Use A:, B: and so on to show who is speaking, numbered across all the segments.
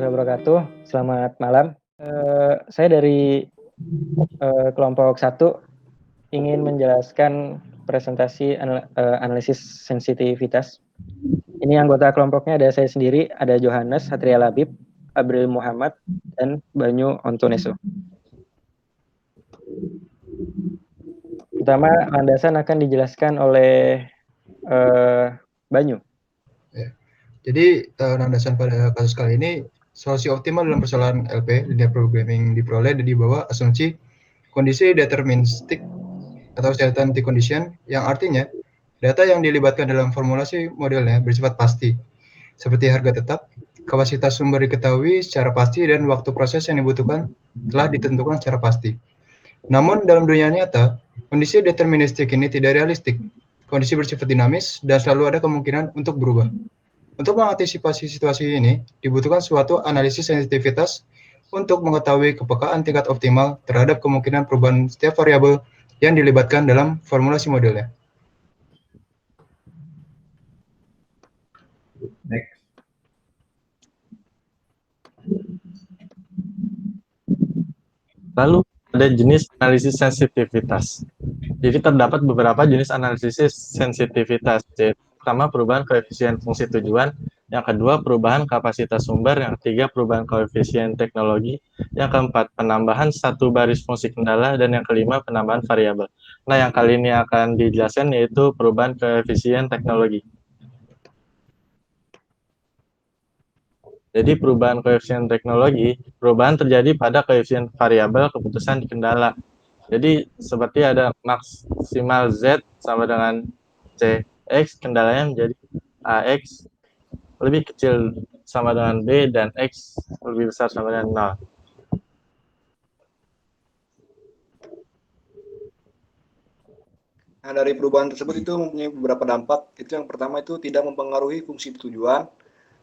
A: warahmatullahi wabarakatuh. Selamat malam. Saya dari kelompok 1 ingin menjelaskan presentasi analisis sensitivitas. Ini anggota kelompoknya ada saya sendiri, ada Johannes Satria Labib, Abril Muhammad, dan Banyu Ontoneso. Pertama, landasan akan dijelaskan oleh Banyu.
B: Jadi landasan pada kasus kali ini, solusi optimal dalam persoalan LP, linear programming, diperoleh di bawah asumsi kondisi deterministik atau certainty condition, yang artinya data yang dilibatkan dalam formulasi modelnya bersifat pasti, seperti harga tetap, kapasitas sumber diketahui secara pasti, dan waktu proses yang dibutuhkan telah ditentukan secara pasti. Namun dalam dunia nyata, kondisi deterministik ini tidak realistik. Kondisi bersifat dinamis dan selalu ada kemungkinan untuk berubah. Untuk mengantisipasi situasi ini, dibutuhkan suatu analisis sensitivitas untuk mengetahui kepekaan tingkat optimal terhadap kemungkinan perubahan setiap variabel yang dilibatkan dalam formulasi modelnya.
C: Next. Lalu ada jenis analisis sensitivitas. Jadi terdapat beberapa jenis analisis sensitivitas. Pertama, perubahan koefisien fungsi tujuan. Yang kedua, perubahan kapasitas sumber. Yang ketiga, perubahan koefisien teknologi. Yang keempat, penambahan satu baris fungsi kendala. Dan yang kelima, penambahan variabel. Nah, yang kali ini akan dijelaskan yaitu perubahan koefisien teknologi. Jadi perubahan koefisien teknologi, perubahan terjadi pada koefisien variabel keputusan di kendala. Jadi seperti ada maksimal Z sama dengan CX, kendalanya menjadi AX lebih kecil sama dengan B dan X lebih besar sama dengan 0.
D: Nah, dari perubahan tersebut itu mempunyai beberapa dampak. Itu yang pertama itu tidak mempengaruhi fungsi tujuan.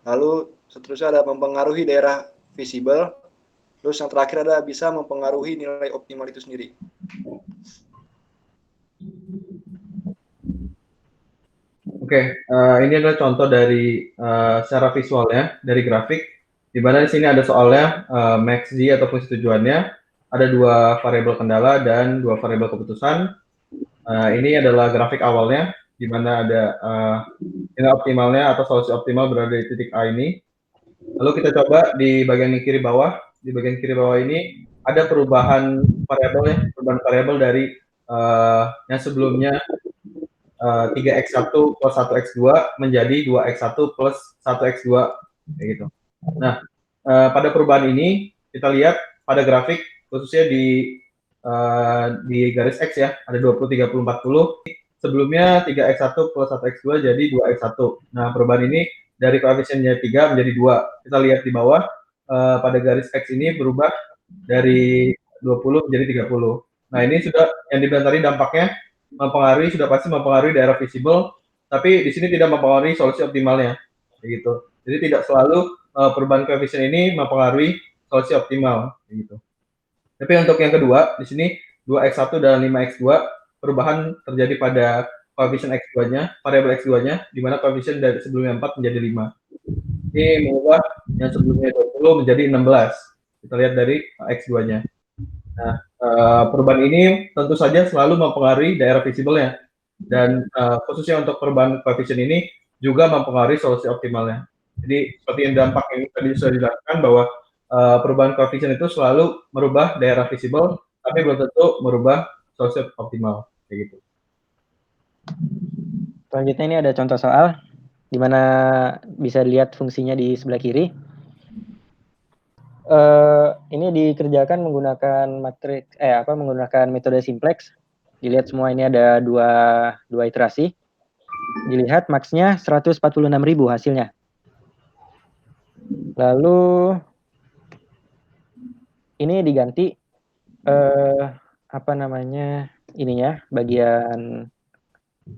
D: Lalu seterusnya ada mempengaruhi daerah visible. Terus yang terakhir ada bisa mempengaruhi nilai optimal itu sendiri.
C: Oke, ini adalah contoh dari secara visualnya dari grafik, di mana di sini ada soalnya max z atau fungsi tujuannya, ada dua variabel kendala dan dua variabel keputusan. Ini adalah grafik awalnya, di mana ada nilai optimalnya atau solusi optimal berada di titik A ini. Lalu kita coba di bagian kiri bawah. Di bagian kiri bawah ini ada perubahan variabel dari yang sebelumnya 3x1 plus 1x2 menjadi 2x1 plus 1x2 kayak gitu. Nah, pada perubahan ini kita lihat pada grafik khususnya di garis X ya, ada 20 30 40. Sebelumnya 3x1 plus 1x2 jadi 2x1. Nah, perubahan ini dari koefisiennya 3 menjadi 2. Kita lihat di bawah pada garis X ini berubah dari 20 menjadi 30. Nah, ini sudah yang dibilang tadi dampaknya sudah pasti mempengaruhi daerah visible, tapi di sini tidak mempengaruhi solusi optimalnya, begitu. Jadi tidak selalu perubahan koefisien ini mempengaruhi solusi optimal, begitu. Tapi untuk yang kedua, di sini 2x1 dan 5x2 perubahan terjadi pada koefisien x2-nya, variabel x2-nya, di mana koefisien dari sebelumnya 4 menjadi 5. Ini mengubah yang sebelumnya 20 menjadi 16. Kita lihat dari x2-nya. Nah, perubahan ini tentu saja selalu mempengaruhi daerah visible-nya. Dan khususnya untuk perubahan koefisien ini juga mempengaruhi solusi optimalnya. Jadi seperti yang dampak ini tadi sudah dijelaskan bahwa perubahan koefisien itu selalu merubah daerah visible, tapi belum tentu merubah solusi optimal. Kayak gitu.
A: Selanjutnya ini ada contoh soal, di mana bisa dilihat fungsinya di sebelah kiri. Ini dikerjakan menggunakan menggunakan metode simplex. Dilihat semua ini ada dua iterasi. Dilihat max-nya 146.000 hasilnya. Lalu ini diganti bagian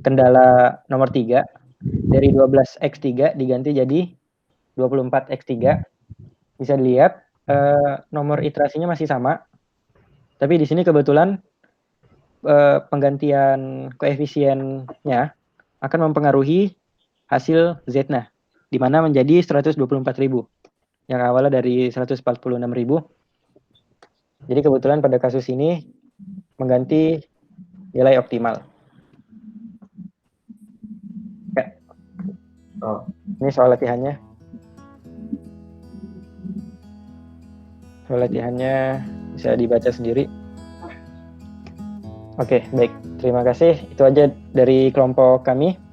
A: kendala nomor 3 dari 12x3 diganti jadi 24x3. Bisa dilihat nomor iterasinya masih sama, tapi di sini kebetulan penggantian koefisiennya akan mempengaruhi hasil Z-nya, di mana menjadi 124.000. yang awalnya dari 146.000. Jadi kebetulan pada kasus ini mengganti nilai optimal. Ya. Ini soal latihannya. Soal latihannya bisa dibaca sendiri. Oke, baik. Terima kasih. Itu aja dari kelompok kami.